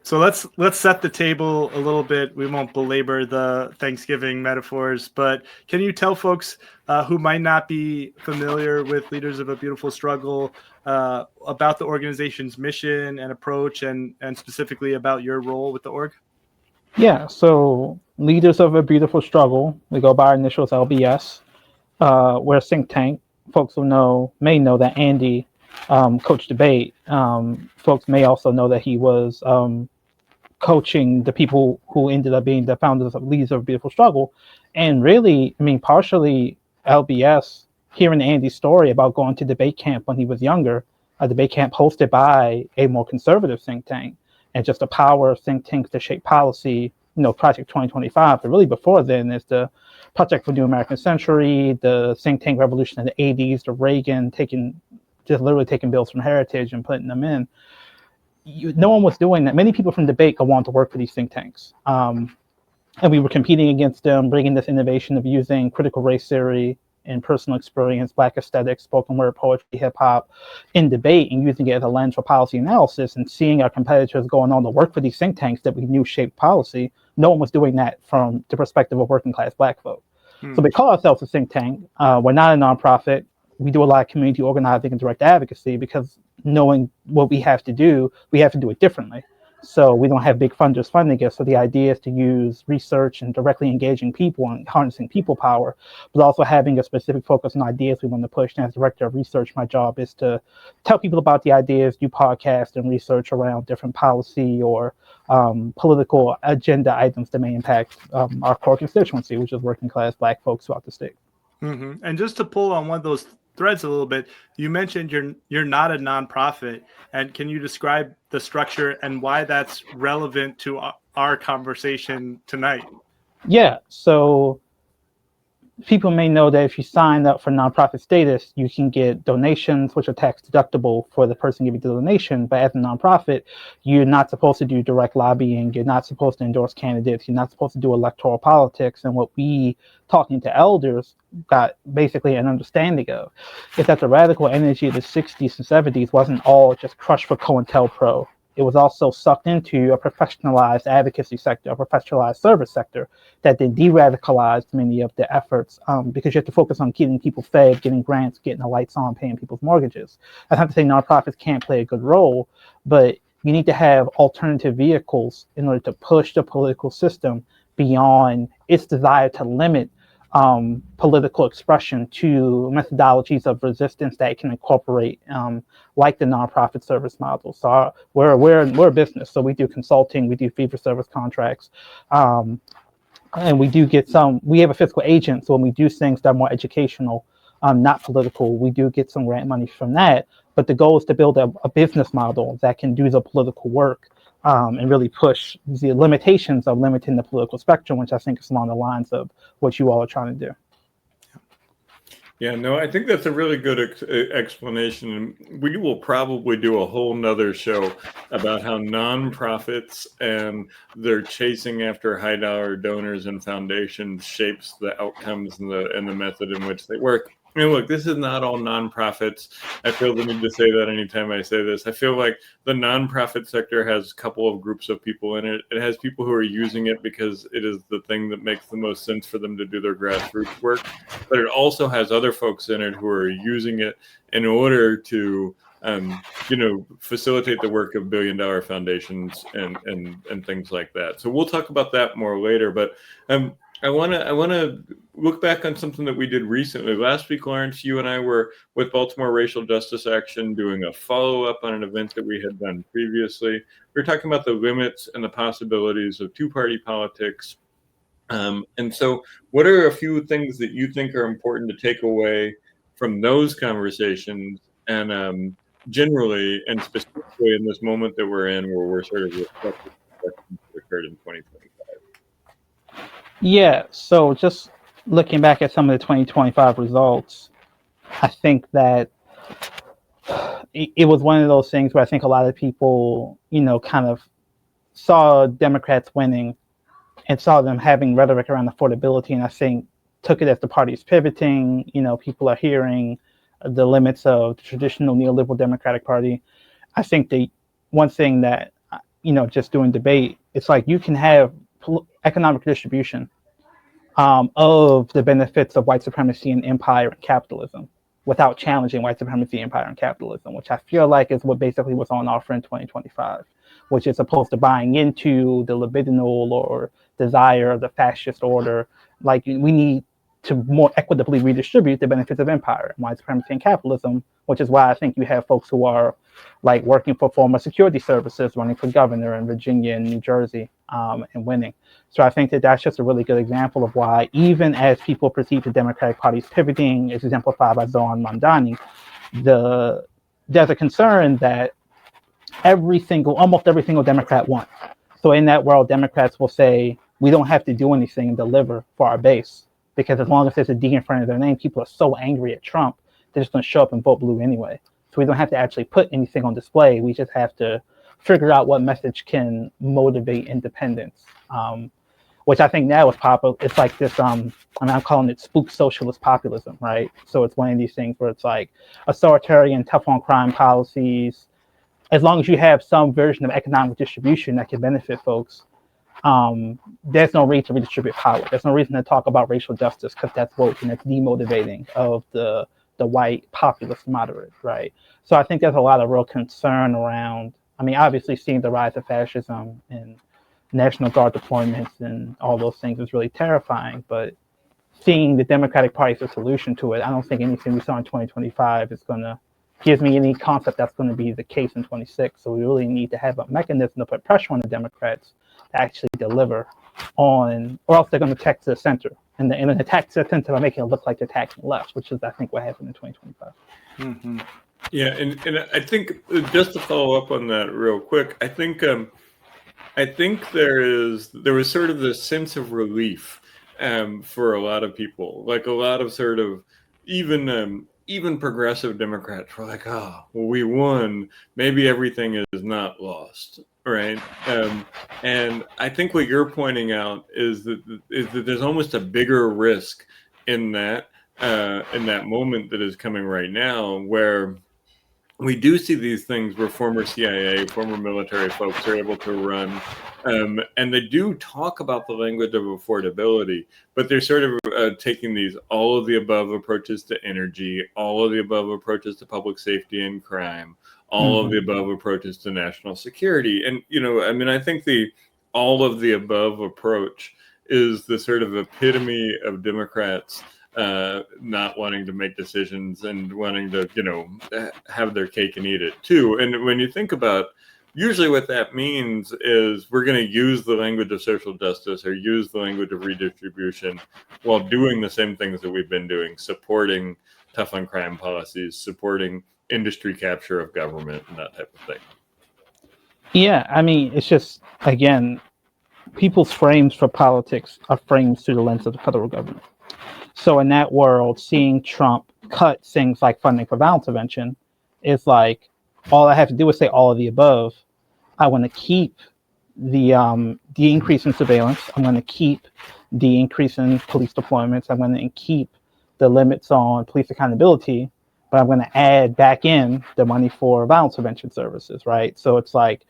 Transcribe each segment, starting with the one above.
So let's set the table a little bit. We won't belabor the Thanksgiving metaphors, but can you tell folks who might not be familiar with Leaders of a Beautiful Struggle about the organization's mission and approach, and specifically about your role with the org? Yeah, so Leaders of a Beautiful Struggle, we go by our initials LBS. We're a think tank. Folks may know that Andy coached debate. Folks may also know that he was coaching the people who ended up being the founders of Leaders of a Beautiful Struggle. And really, I mean, partially LBS, hearing Andy's story about going to debate camp when he was younger, a debate camp hosted by a more conservative think tank, and just the power of think tanks to shape policy, Project 2025. But really before then is the Project for New American Century, the think tank revolution in the 80s, the Reagan literally taking bills from Heritage and putting them in. No one was doing that. Many people from debate go on to work for these think tanks. And we were competing against them, bringing this innovation of using critical race theory and personal experience, Black aesthetics, spoken word poetry, hip hop in debate, and using it as a lens for policy analysis, and seeing our competitors going on to work for these think tanks that we knew shaped policy. No one was doing that from the perspective of working class Black folk. So we call ourselves a think tank. We're not a nonprofit. We do a lot of community organizing and direct advocacy, because knowing what we have to do it differently. So we don't have big funders funding us. So the idea is to use research and directly engaging people and harnessing people power, but also having a specific focus on ideas we want to push. And as director of research, my job is to tell people about the ideas, do podcasts and research around different policy or political agenda items that may impact our core constituency, which is working class Black folks throughout the state. Mm-hmm. And just to pull on one of those threads a little bit, you mentioned you're not a nonprofit, and can you describe the structure and why that's relevant to our conversation tonight? Yeah, so people may know that if you sign up for nonprofit status, you can get donations, which are tax deductible for the person giving the donation. But as a nonprofit, you're not supposed to do direct lobbying. You're not supposed to endorse candidates. You're not supposed to do electoral politics. And what we, talking to elders, got basically an understanding of is that the radical energy of the 60s and 70s wasn't all just crushed for COINTELPRO. It was also sucked into a professionalized advocacy sector, a professionalized service sector that then de-radicalized many of the efforts, because you have to focus on getting people fed, getting grants, getting the lights on, paying people's mortgages. I have to say nonprofits can't play a good role, but you need to have alternative vehicles in order to push the political system beyond its desire to limit political expression to methodologies of resistance that it can incorporate, like the nonprofit service model. So we're a business, so we do consulting, we do fee-for-service contracts, and we do get we have a fiscal agent, so when we do things that are more educational, not political, we do get some grant money from that. But the goal is to build a business model that can do the political work, and really push the limitations of limiting the political spectrum, which I think is along the lines of what you all are trying to do. Yeah, no, I think that's a really good explanation. We will probably do a whole nother show about how nonprofits and their chasing after high dollar donors and foundations shapes the outcomes and the method in which they work. And look, this is not all nonprofits. I feel the need to say that anytime I say this. I feel like the nonprofit sector has a couple of groups of people in it. It has people who are using it because it is the thing that makes the most sense for them to do their grassroots work. But it also has other folks in it who are using it in order to facilitate the work of billion-dollar foundations and things like that. So we'll talk about that more later. But I want to look back on something that we did recently. Last week, Lawrence, you and I were with Baltimore Racial Justice Action doing a follow-up on an event that we had done previously. We were talking about the limits and the possibilities of two-party politics. And so what are a few things that you think are important to take away from those conversations, and generally and specifically in this moment that we're in, where we're sort of reflecting what occurred in 2025? Yeah, so just looking back at some of the 2025 results, I think that it was one of those things where I think a lot of people, kind of saw Democrats winning and saw them having rhetoric around affordability, and I think took it as the party's pivoting. People are hearing the limits of the traditional neoliberal Democratic Party. I think the one thing that just doing debate. It's like you can have economic distribution of the benefits of white supremacy and empire and capitalism without challenging white supremacy, empire, and capitalism, which I feel like is what basically was on offer in 2025, which is opposed to buying into the libidinal or desire of the fascist order. Like, we need to more equitably redistribute the benefits of empire and white supremacy and capitalism, which is why I think you have folks who are like working for former security services, running for governor in Virginia and New Jersey, and winning. So I think that that's just a really good example of why, even as people perceive the Democratic Party's pivoting, as exemplified by Zoran Mandani, there's a concern that almost every single Democrat wants. So in that world, Democrats will say, we don't have to do anything and deliver for our base, because as long as there's a D in front of their name, people are so angry at Trump, they're just going to show up and vote blue anyway. So we don't have to actually put anything on display. We just have to figure out what message can motivate independence, which I think now is popular. It's like this, I'm calling it spook socialist populism, right? So it's one of these things where it's like authoritarian, tough on crime policies. As long as you have some version of economic distribution that can benefit folks, there's no reason to redistribute power. There's no reason to talk about racial justice, because that's woke and it's demotivating of the white populist moderate, right? So I think there's a lot of real concern around, obviously seeing the rise of fascism and National Guard deployments and all those things is really terrifying, but seeing the Democratic Party as a solution to it, I don't think anything we saw in 2025 gives me any concept that's going to be the case in 26. So we really need to have a mechanism to put pressure on the Democrats to actually deliver on, or else they're going to attack to the center. And then attack to the center by making it look like they're attacking the left, which is, I think, what happened in 2025. Mm-hmm. Yeah, and I think, just to follow up on that real quick, I think there was sort of this sense of relief for a lot of people, like a lot of sort of even progressive Democrats were like, oh, well, we won. Maybe everything is not lost, right? And I think what you're pointing out is that there's almost a bigger risk in that moment that is coming right now, where we do see these things where former CIA, former military folks are able to run, and they do talk about the language of affordability, but they're sort of taking these all of the above approaches to energy, all of the above approaches to public safety and crime, all of the above approaches to national security. And, I think the all of the above approach is the sort of epitome of Democrats not wanting to make decisions and wanting to, have their cake and eat it too. And when you think about, usually what that means is we're going to use the language of social justice or use the language of redistribution while doing the same things that we've been doing, supporting tough on crime policies, supporting industry capture of government and that type of thing. Yeah, it's just, again, people's frames for politics are frames through the lens of the federal government. So in that world, seeing Trump cut things like funding for violence prevention is like, all I have to do is say all of the above. I want to keep the increase in surveillance. I'm going to keep the increase in police deployments. I'm going to keep the limits on police accountability, but I'm going to add back in the money for violence prevention services, right? So it's like,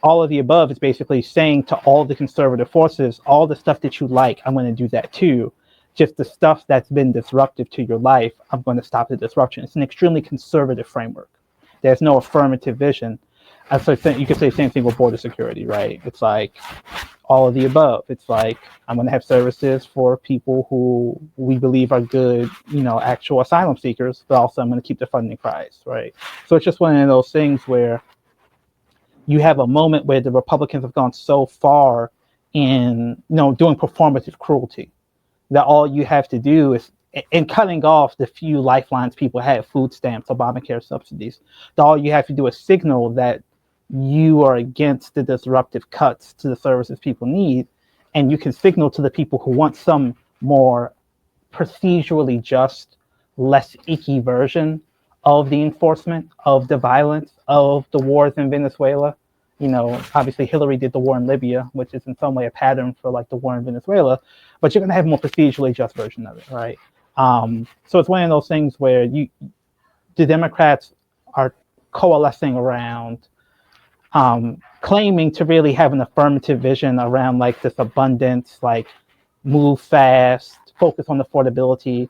all of the above is basically saying to all the conservative forces, all the stuff that you like, I'm going to do that too. Just the stuff that's been disruptive to your life, I'm going to stop the disruption. It's an extremely conservative framework. There's no affirmative vision. So you could say the same thing with border security, right? It's like all of the above. It's like, I'm going to have services for people who we believe are good, actual asylum seekers, but also I'm going to keep the funding priced, right? So it's just one of those things where you have a moment where the Republicans have gone so far in, doing performative cruelty, that all you have to do is, in cutting off the few lifelines people have, food stamps, Obamacare subsidies, all you have to do is signal that you are against the disruptive cuts to the services people need, and you can signal to the people who want some more procedurally just, less icky version of the enforcement, of the violence, of the wars in Venezuela. Obviously Hillary did the war in Libya, which is in some way a pattern for like the war in Venezuela, but you're going to have a more procedurally just version of it, right? So it's one of those things where the Democrats are coalescing around claiming to really have an affirmative vision around like this abundance, like move fast, focus on affordability.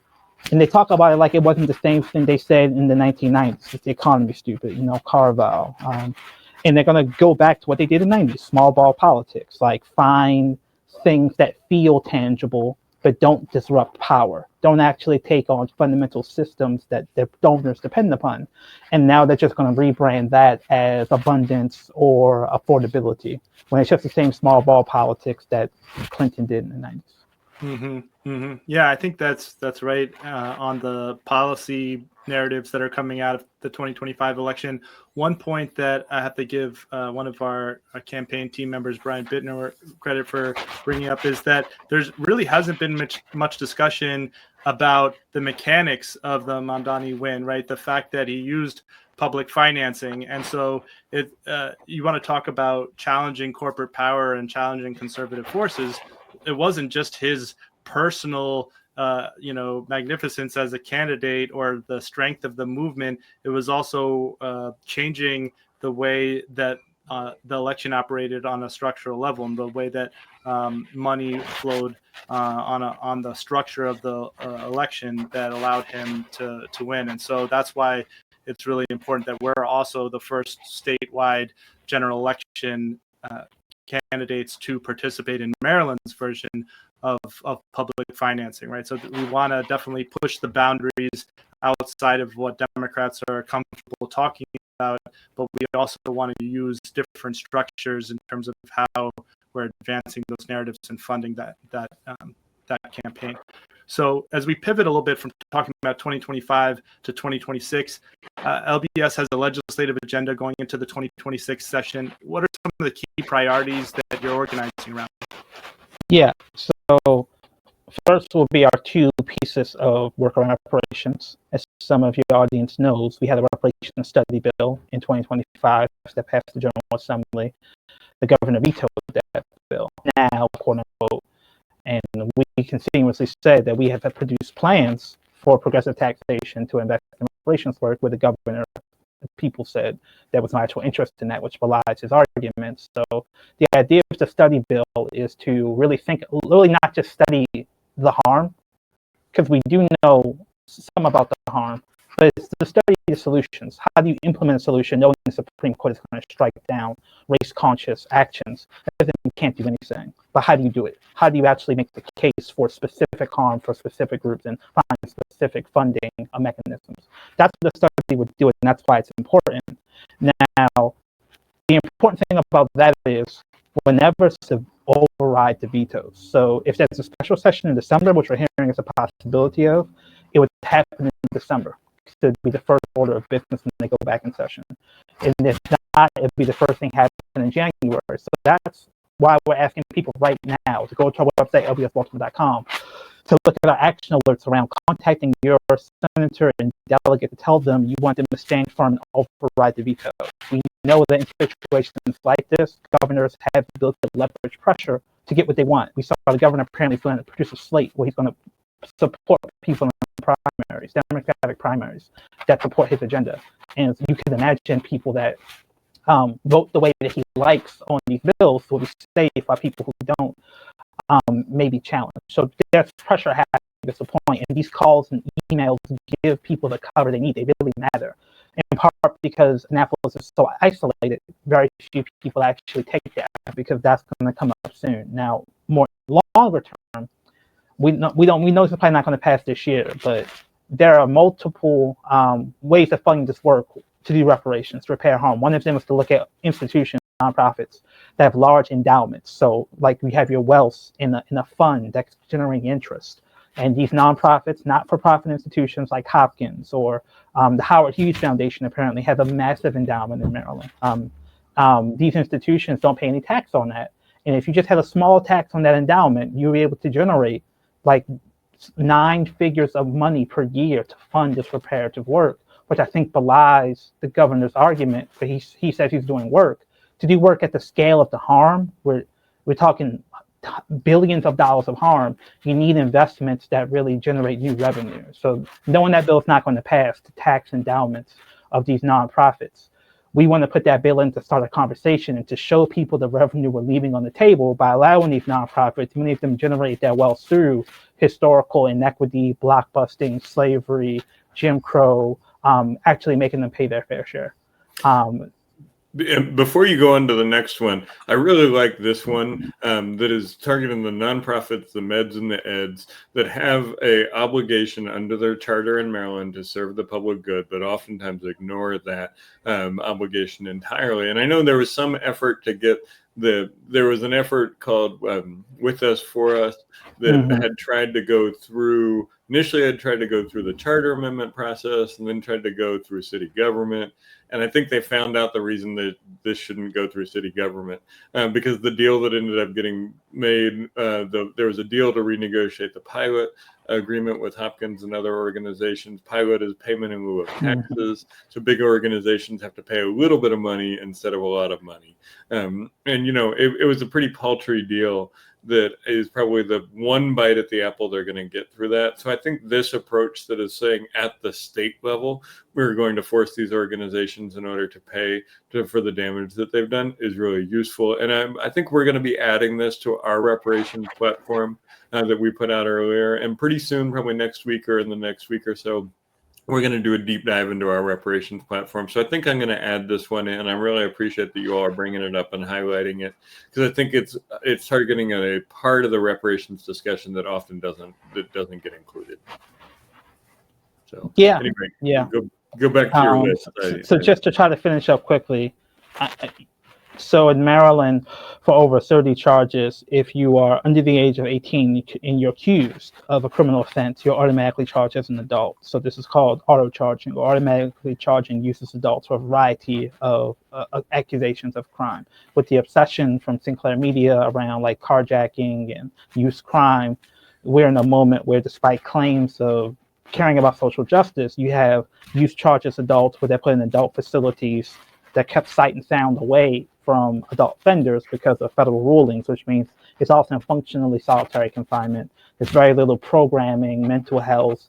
And they talk about it like it wasn't the same thing they said in the 1990s. It's the economy, stupid, Carval. And they're going to go back to what they did in the 90s, small ball politics, like find things that feel tangible, but don't disrupt power, don't actually take on fundamental systems that their donors depend upon. And now they're just going to rebrand that as abundance or affordability, when it's just the same small ball politics that Clinton did in the 90s. Yeah, I think that's right on the policy narratives that are coming out of the 2025 election. One point that I have to give one of our campaign team members, Brian Bittner, credit for bringing up is that there's really hasn't been much discussion about the mechanics of the Mamdani win, right? The fact that he used public financing. And so you want to talk about challenging corporate power and challenging conservative forces. It wasn't just his personal magnificence as a candidate or the strength of the movement. It was also changing the way that the election operated on a structural level, and the way that money flowed on the structure of the election that allowed him to win. And so that's why it's really important that we're also the first statewide general election candidates to participate in Maryland's version of public financing, right? So we want to definitely push the boundaries outside of what Democrats are comfortable talking about, but we also want to use different structures in terms of how we're advancing those narratives and funding that campaign. So as we pivot a little bit from talking about 2025 to 2026, LBS has a legislative agenda going into the 2026 session. What are some of the key priorities that you're organizing around? Yeah, so first will be our two pieces of work around reparations. As some of your audience knows, we had a reparations study bill in 2025 that passed the General Assembly. The governor vetoed that bill now, quote unquote. And we continuously said that we have produced plans for progressive taxation to invest in reparations work, where the governor, people said there was no actual interest in that, which belies his arguments. So the idea of the study bill is to really not just study the harm, because we do know some about the harm, but it's to study the solutions. How do you implement a solution knowing the Supreme Court is going to strike down race-conscious actions? That doesn't mean you can't do anything, but how do you do it? How do you actually make the case for specific harm for specific groups and find specific funding mechanisms? That's what the study would do, and that's why it's important. Now, the important thing about that is whenever to override the vetoes. So if there's a special session in December, which we're hearing is a possibility of, it would happen in December. So it'd be the first order of business when they go back in session. And if not, it'd be the first thing happening in January. So that's why we're asking people right now to go to our website, lbsbaltimore.com, to look at our action alerts around contacting your senator and delegate to tell them you want them to stand firm and override the veto. We know that in situations like this, governors have the ability to leverage pressure to get what they want. We saw the governor apparently going to produce a slate where he's going to support people in primaries, Democratic primaries, that support his agenda. And you can imagine people that vote the way that he likes on these bills will be safe, while people who don't may be challenged. So there's pressure happening at this point, and these calls and emails give people the cover they need. They really matter, in part because Annapolis is so isolated. Very few people actually take that, because that's going to come up soon. Now, more longer term, we know it's probably not going to pass this year, but there are multiple ways of funding this work to do reparations, to repair harm. One of them is to look at institutions, nonprofits that have large endowments. So like we have your wealth in a fund that's generating interest. And these nonprofits, not-for-profit institutions like Hopkins or the Howard Hughes Foundation apparently have a massive endowment in Maryland. These institutions don't pay any tax on that. And if you just had a small tax on that endowment, you'll be able to generate like 9 figures of money per year to fund this reparative work, which I think belies the governor's argument. But he says he's doing work. To do work at the scale of the harm, we're talking billions of dollars of harm. You need investments that really generate new revenue. So knowing that bill is not going to pass, to tax endowments of these nonprofits. we want to put that bill in to start a conversation and to show people the revenue we're leaving on the table by allowing these nonprofits, many of them generate their wealth through historical inequity, blockbusting, slavery, Jim Crow, actually making them pay their fair share. Before you go on to the next one, I really like this one that is targeting the nonprofits, the meds and the eds that have a obligation under their charter in Maryland to serve the public good, but oftentimes ignore that obligation entirely. And I know there was some effort to get there was an effort called With Us, For Us that had tried to go through, initially had tried to go through the charter amendment process and then tried to go through city government. And I think they found out the reason that this shouldn't go through city government because the deal that ended up getting made, there was a deal to renegotiate the pilot agreement with Hopkins and other organizations. Pilot is payment in lieu of taxes. So big organizations have to pay a little bit of money instead of a lot of money. And, it was a pretty paltry deal that is probably the one bite at the apple they're going to get through that. So I think this approach that is saying at the state level, we're going to force these organizations in order to pay for the damage that they've done is really useful. And I think we're going to be adding this to our reparations platform that we put out earlier. And pretty soon, probably next week or in the next week or so, we're going to do a deep dive into our reparations platform. So I think I'm going to add this one in. I really appreciate that you all are bringing it up and highlighting it because I think it's targeting a part of the reparations discussion that often doesn't get included. So anyway, go back to your list. So just to try to finish up quickly, so in Maryland, for over 30 charges, if you are under the age of 18 and you're accused of a criminal offense, you're automatically charged as an adult. So this is called auto-charging, or automatically charging youth as adults for a variety of accusations of crime. With the obsession from Sinclair Media around like carjacking and youth crime, we're in a moment where despite claims of caring about social justice, you have youth charged as adults where they're put in adult facilities that kept sight and sound away from adult offenders because of federal rulings, which means it's often functionally solitary confinement. There's very little programming, mental health,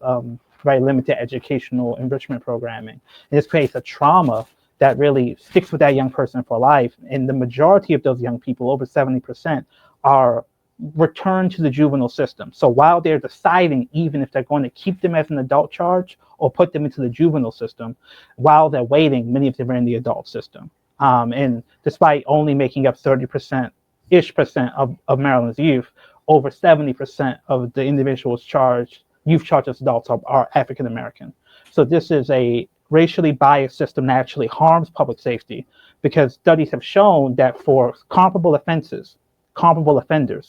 very limited educational enrichment programming. And this creates a trauma that really sticks with that young person for life. And the majority of those young people, over 70%, are returned to the juvenile system. So while they're deciding even if they're going to keep them as an adult charge or put them into the juvenile system, while they're waiting, many of them are in the adult system. And despite only making up 30%-ish of Maryland's youth, over 70% of the individuals youth charged as adults are African American. So this is a racially biased system that actually harms public safety because studies have shown that for comparable offenders,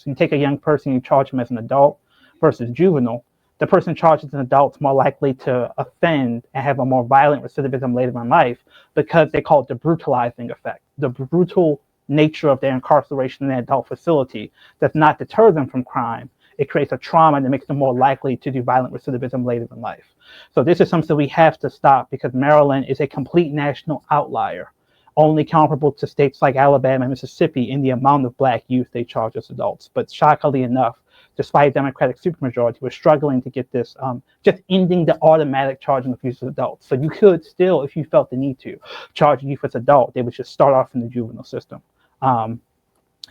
you take a young person, you charge them as an adult versus juvenile, the person charged as an adult is more likely to offend and have a more violent recidivism later in life because they call it the brutalizing effect. The brutal nature of their incarceration in an adult facility does not deter them from crime. It creates a trauma that makes them more likely to do violent recidivism later in life. So this is something we have to stop because Maryland is a complete national outlier, only comparable to states like Alabama and Mississippi in the amount of Black youth they charge as adults. But shockingly enough, despite a Democratic supermajority, we're struggling to get this, just ending the automatic charging of youth as adults. So you could still, if you felt the need to, charge youth as adult, they would just start off in the juvenile system.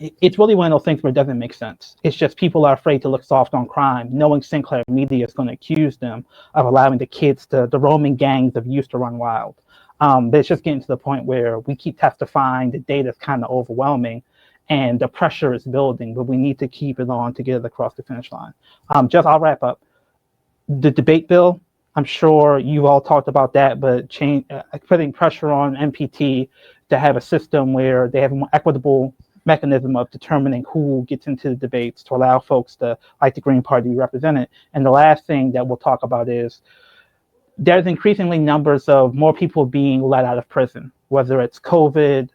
It's really one of those things where it doesn't make sense. It's just people are afraid to look soft on crime, knowing Sinclair Media is going to accuse them of allowing the roaming gangs of youth to run wild. But it's just getting to the point where we keep testifying, the data is kind of overwhelming, and the pressure is building, but we need to keep it on to get it across the finish line. I'll wrap up. The debate bill, I'm sure you all talked about that, but putting pressure on MPT to have a system where they have a more equitable mechanism of determining who gets into the debates to allow folks like the Green Party to be represented. And the last thing that we'll talk about is there's increasingly numbers of more people being let out of prison, whether it's COVID,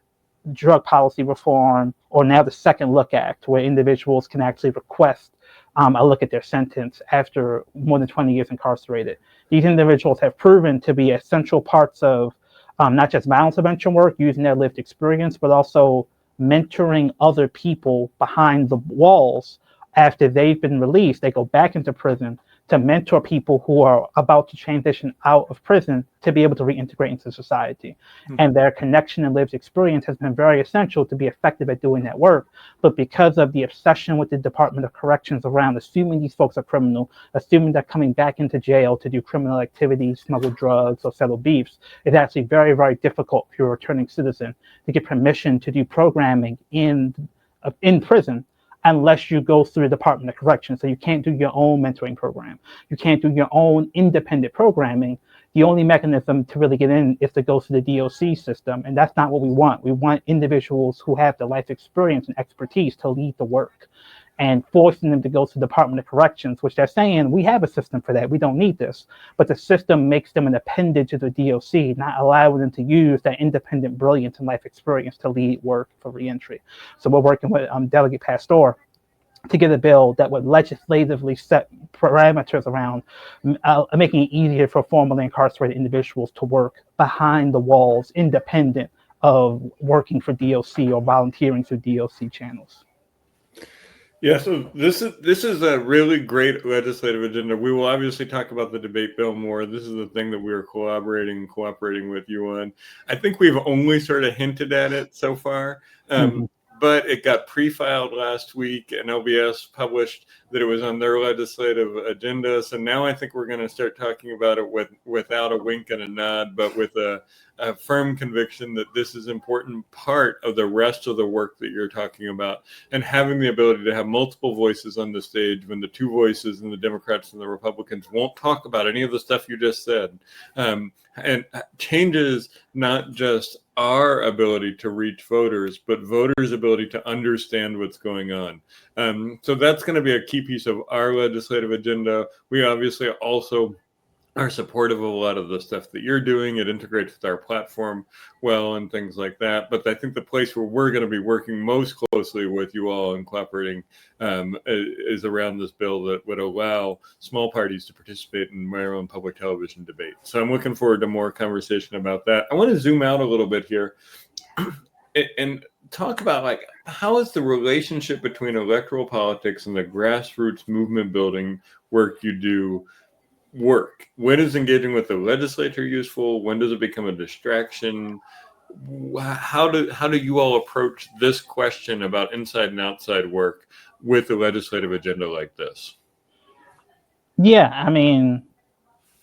drug policy reform, or now the Second Look Act, where individuals can actually request a look at their sentence after more than 20 years incarcerated. These individuals have proven to be essential parts of not just violence prevention work, using their lived experience, but also mentoring other people behind the walls after they've been released. They go back into prison to mentor people who are about to transition out of prison to be able to reintegrate into society. And their connection and lived experience has been very essential to be effective at doing that work. But because of the obsession with the Department of Corrections around assuming these folks are criminal, assuming they're coming back into jail to do criminal activities, smuggle drugs, or settle beefs, it's actually very, very difficult if you're a returning citizen to get permission to do programming in prison unless you go through the Department of Corrections. So you can't do your own mentoring program. You can't do your own independent programming. The only mechanism to really get in is to go through the DOC system, and that's not what we want. We want individuals who have the life experience and expertise to lead the work. And forcing them to go to the Department of Corrections, which they're saying, we have a system for that, we don't need this. But the system makes them an appendage to the DOC, not allowing them to use that independent brilliance and life experience to lead work for reentry. So we're working with Delegate Pastor to get a bill that would legislatively set parameters around making it easier for formerly incarcerated individuals to work behind the walls, independent of working for DOC or volunteering through DOC channels. Yeah, so this is a really great legislative agenda. We will obviously talk about the debate bill more. This is the thing that we are cooperating with you on. I think we've only sort of hinted at it so far, but it got pre-filed last week, and LBS published that it was on their legislative agenda. So now I think we're going to start talking about it without a wink and a nod, but with a firm conviction that this is an important part of the rest of the work that you're talking about, and having the ability to have multiple voices on the stage when the two voices in the Democrats and the Republicans won't talk about any of the stuff you just said, and changes not just our ability to reach voters, but voters' ability to understand what's going on. So that's going to be a key piece of our legislative agenda. We obviously also are supportive of a lot of the stuff that you're doing. It integrates with our platform well and things like that. But I think the place where we're going to be working most closely with you all and cooperating is around this bill that would allow small parties to participate in Maryland public television debate. So I'm looking forward to more conversation about that. I want to zoom out a little bit here and talk about, like, how is the relationship between electoral politics and the grassroots movement building work you do work? When is engaging with the legislature useful? When does it become a distraction? How do you all approach this question about inside and outside work with a legislative agenda like this? Yeah, I mean,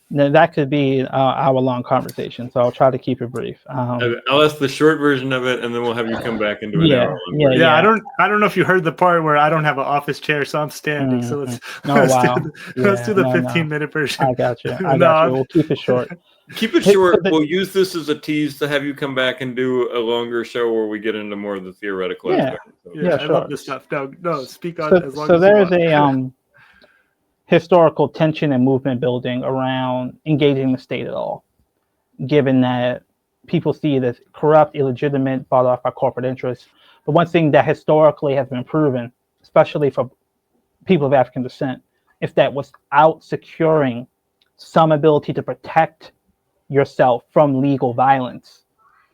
that could be an hour-long conversation, so I'll try to keep it brief. I'll ask the short version of it, and then we'll have you come back into an hour. Yeah. I don't know if you heard the part where I don't have an office chair, so I'm standing. So let's do the 15-minute version. I got you. We'll keep it short. Keep it short. We'll use this as a tease to have you come back and do a longer show where we get into more of the theoretical aspect. Sure. I love this stuff. No, speak on as long as you want. So there's a historical tension and movement building around engaging the state at all, given that people see it as corrupt, illegitimate, bought off by corporate interests. But one thing that historically has been proven, especially for people of African descent, is that without securing some ability to protect yourself from legal violence,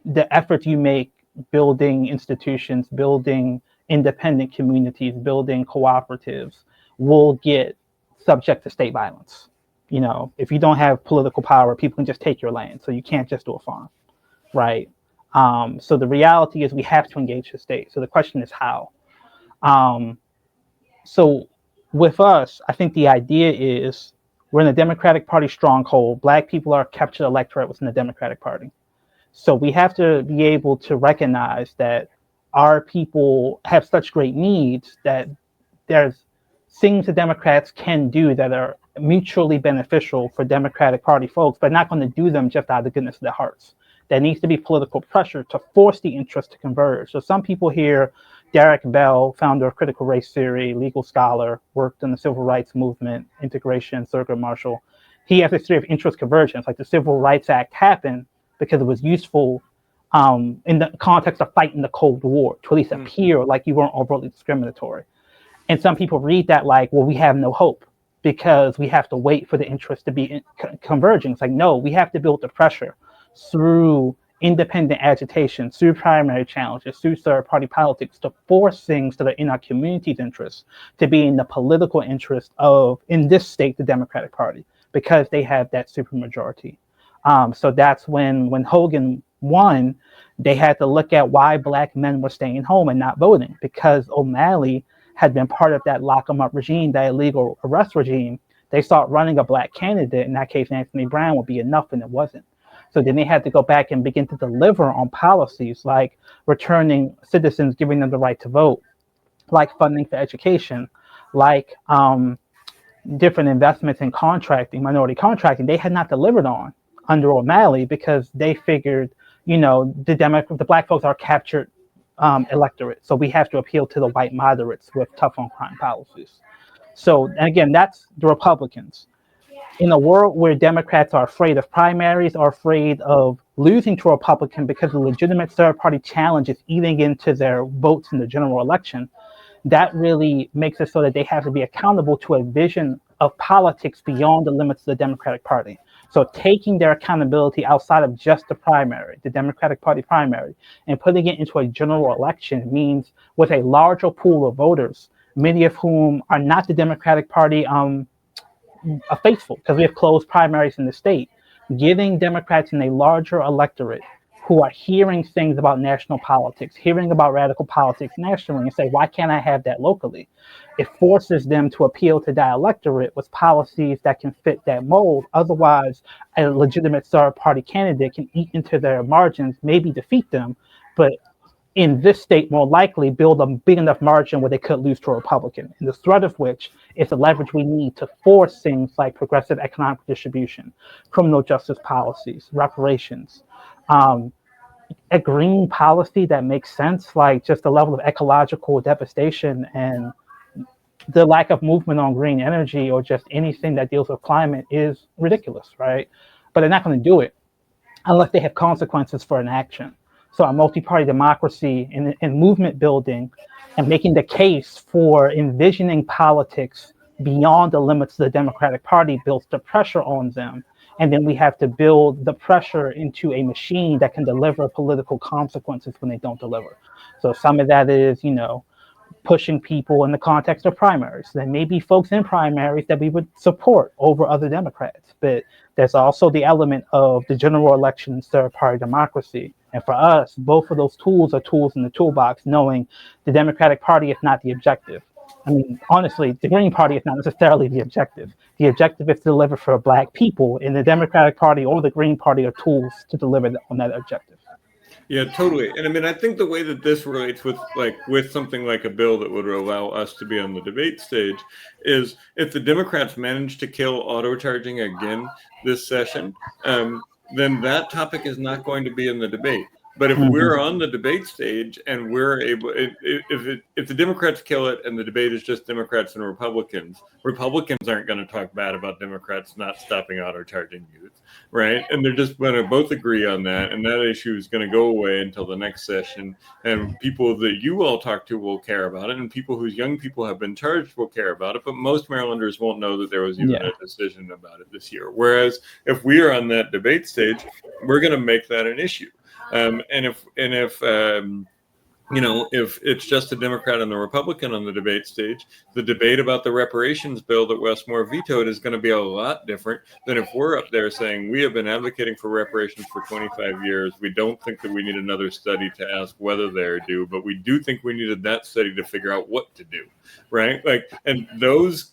the effort you make building institutions, building independent communities, building cooperatives will get subject to state violence. You know, if you don't have political power, people can just take your land. So you can't just do a farm, right? So the reality is we have to engage the state. So the question is how. So with us, I think the idea is we're in the Democratic Party stronghold. Black people are captured electorate within the Democratic Party. So we have to be able to recognize that our people have such great needs that there's things the Democrats can do that are mutually beneficial for Democratic Party folks, but not going to do them just out of the goodness of their hearts. There needs to be political pressure to force the interests to converge. So some people here, Derek Bell, founder of critical race theory, legal scholar, worked in the civil rights movement, integration, Thurgood Marshall. He has a theory of interest convergence, like the Civil Rights Act happened because it was useful in the context of fighting the Cold War, to at least appear like you weren't overtly discriminatory. And some people read that like, well, we have no hope because we have to wait for the interest to be converging. It's like, no, we have to build the pressure through independent agitation, through primary challenges, through third-party politics, to force things that are in our community's interest to be in the political interest of, in this state, the Democratic Party, because they have that supermajority. So that's when Hogan won, they had to look at why Black men were staying home and not voting, because O'Malley had been part of that lock 'em up regime, that illegal arrest regime. They thought running a Black candidate, in that case Anthony Brown, would be enough, and it wasn't. So then they had to go back and begin to deliver on policies like returning citizens, giving them the right to vote, like funding for education, like different investments in contracting, minority contracting. They had not delivered on under O'Malley, because they figured, the Black folks are captured electorate. So we have to appeal to the white moderates with tough on crime policies. So, and again, that's the Republicans. In a world where Democrats are afraid of primaries, are afraid of losing to a Republican because the legitimate third-party challenge is eating into their votes in the general election, that really makes it so that they have to be accountable to a vision of politics beyond the limits of the Democratic Party. So taking their accountability outside of just the primary, the Democratic Party primary, and putting it into a general election means, with a larger pool of voters, many of whom are not the Democratic Party faithful, because we have closed primaries in the state, giving Democrats in a larger electorate who are hearing things about national politics, hearing about radical politics nationally, and say, why can't I have that locally? It forces them to appeal to that electorate with policies that can fit that mold. Otherwise, a legitimate third-party candidate can eat into their margins, maybe defeat them, but in this state, more likely build a big enough margin where they could lose to a Republican, and the threat of which is the leverage we need to force things like progressive economic distribution, criminal justice policies, reparations, a green policy that makes sense, like just the level of ecological devastation and the lack of movement on green energy, or just anything that deals with climate, is ridiculous, right? But they're not going to do it unless they have consequences for inaction. So a multi-party democracy and movement building and making the case for envisioning politics beyond the limits of the Democratic Party builds the pressure on them. And then we have to build the pressure into a machine that can deliver political consequences when they don't deliver. So some of that is, pushing people in the context of primaries. There may be folks in primaries that we would support over other Democrats, but there's also the element of the general elections, third-party democracy. And for us, both of those tools are tools in the toolbox, knowing the Democratic Party is not the objective. I mean, honestly, the Green Party is not necessarily the objective. The objective is to deliver for Black people, and the Democratic Party or the Green Party are tools to deliver on that objective. Yeah, totally. And I mean, I think the way that this relates with something like a bill that would allow us to be on the debate stage is, if the Democrats manage to kill auto charging again this session, then that topic is not going to be in the debate. But if we're on the debate stage and we're able, if the Democrats kill it and the debate is just Democrats and Republicans aren't going to talk bad about Democrats not stopping auto charging youth, right? And they're just going to both agree on that, and that issue is going to go away until the next session. And people that you all talk to will care about it, and people whose young people have been charged will care about it. But most Marylanders won't know that there was even a decision about it this year. Whereas if we are on that debate stage, we're going to make that an issue. And if it's just a Democrat and the Republican on the debate stage, the debate about the reparations bill that Westmore vetoed is going to be a lot different than if we're up there saying, we have been advocating for reparations for 25 years. We don't think that we need another study to ask whether they're due, but we do think we needed that study to figure out what to do, right? And those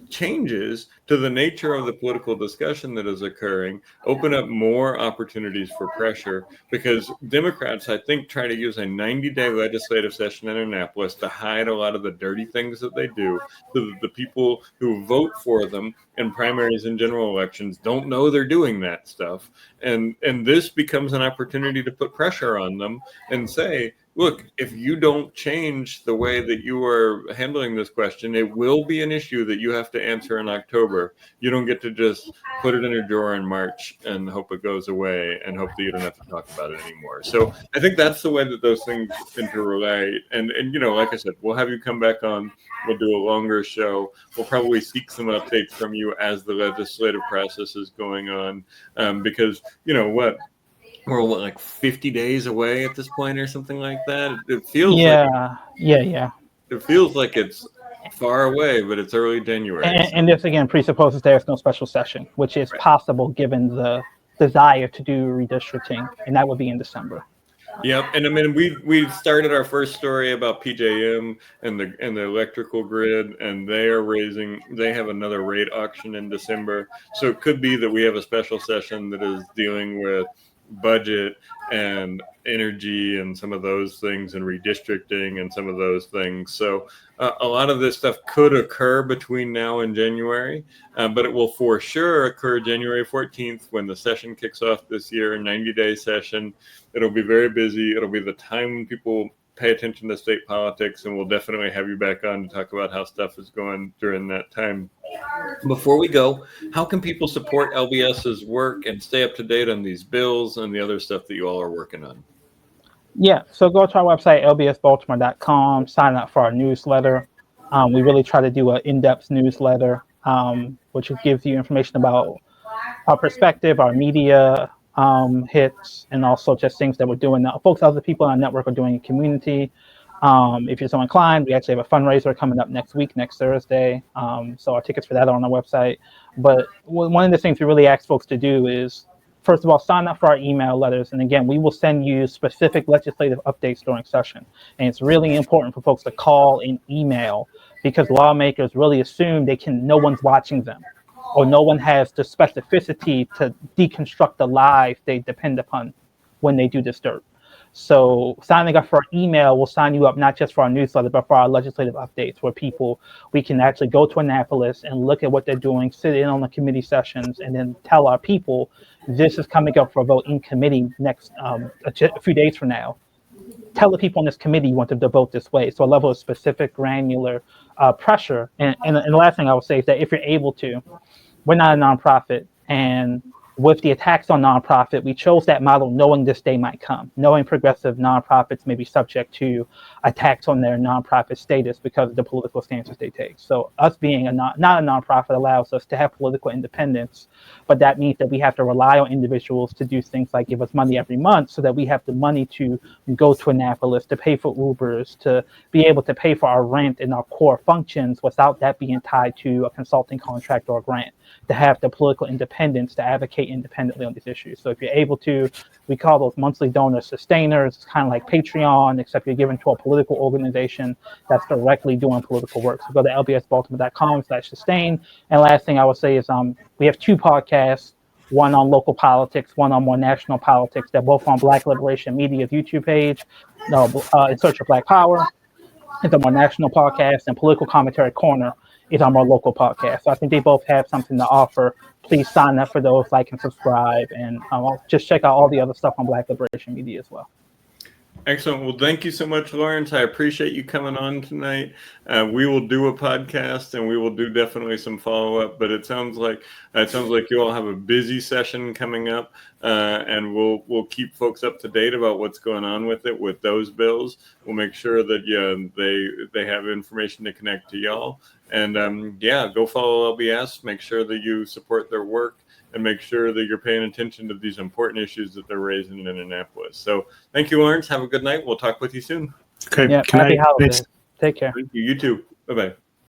changes to the nature of the political discussion that is occurring open up more opportunities for pressure, because Democrats, I think, try to use a 90-day legislative session in Annapolis to hide a lot of the dirty things that they do, so that the people who vote for them in primaries and general elections don't know they're doing that stuff. And this becomes an opportunity to put pressure on them and say, look, if you don't change the way that you are handling this question, it will be an issue that you have to answer in October. You don't get to just put it in your drawer in March and hope it goes away and hope that you don't have to talk about it anymore. So I think that's the way that those things interrelate. And like I said, we'll have you come back on. We'll do a longer show. We'll probably seek some updates from you as the legislative process is going on, because we're what, like 50 days away at this point or something like that. It feels Yeah. it feels like it's far away, but it's early January. And this again presupposes there's no special session, which is possible given the desire to do redistricting, and that would be in December. Yep, and I mean we started our first story about PJM and the electrical grid, and they have another rate auction in December. So it could be that we have a special session that is dealing with budget and energy and some of those things, and redistricting and some of those things. So a lot of this stuff could occur between now and January, but it will for sure occur January 14th when the session kicks off this year, a 90-day session. It'll be very busy. It'll be the time when people pay attention to state politics, and we'll definitely have you back on to talk about how stuff is going during that time. Before we go, how can people support LBS's work and stay up to date on these bills and the other stuff that you all are working on? Yeah, so go to our website, lbsbaltimore.com, sign up for our newsletter. We really try to do an in-depth newsletter, which gives you information about our perspective, our media hits, and also just things that we're doing now. Folks, other people on our network are doing in community. If you're so inclined, we actually have a fundraiser coming up next week, next Thursday. So our tickets for that are on our website. But one of the things we really ask folks to do is, first of all, sign up for our email letters. And again, we will send you specific legislative updates during session. And it's really important for folks to call and email, because lawmakers really assume no one's watching them, or no one has the specificity to deconstruct the lies they depend upon when they do this dirt. So signing up for our email will sign you up not just for our newsletter, but for our legislative updates, where we can actually go to Annapolis and look at what they're doing, sit in on the committee sessions, and then tell our people this is coming up for a vote in committee next a few days from now. Tell the people on this committee you want them to vote this way. So a level of specific, granular pressure. And the last thing I would say is that if you're able to, we're not a nonprofit, and with the attacks on nonprofit, we chose that model knowing this day might come, knowing progressive nonprofits may be subject to attacks on their nonprofit status because of the political stances they take. So us being not a nonprofit allows us to have political independence, but that means that we have to rely on individuals to do things like give us money every month, so that we have the money to go to Annapolis, to pay for Ubers, to be able to pay for our rent and our core functions without that being tied to a consulting contract or a grant, to have the political independence to advocate independently on these issues. So if you're able to, we call those monthly donor sustainers. It's kind of like Patreon, except you're given to a political organization that's directly doing political work. So go to lbsbaltimore.com/sustain. And last thing I would say is we have 2 podcasts, one on local politics, one on more national politics. They're both on Black Liberation Media's YouTube page, In Search of Black Power. It's a more national podcast, and Political Commentary Corner is our more local podcast. So I think they both have something to offer. Please sign up for those, like and subscribe, and just check out all the other stuff on Black Liberation Media as well. Excellent. Well, thank you so much, Lawrence. I appreciate you coming on tonight. We will do a podcast, and we will do definitely some follow-up. But it sounds like you all have a busy session coming up, and we'll keep folks up to date about what's going on with those bills. We'll make sure that they have information to connect to y'all. And go follow LBS. Make sure that you support their work, and make sure that you're paying attention to these important issues that they're raising in Annapolis. So thank you, Lawrence. Have a good night. We'll talk with you soon. Okay. Yeah, happy holidays. Take care. Thank you. You too. Bye-bye.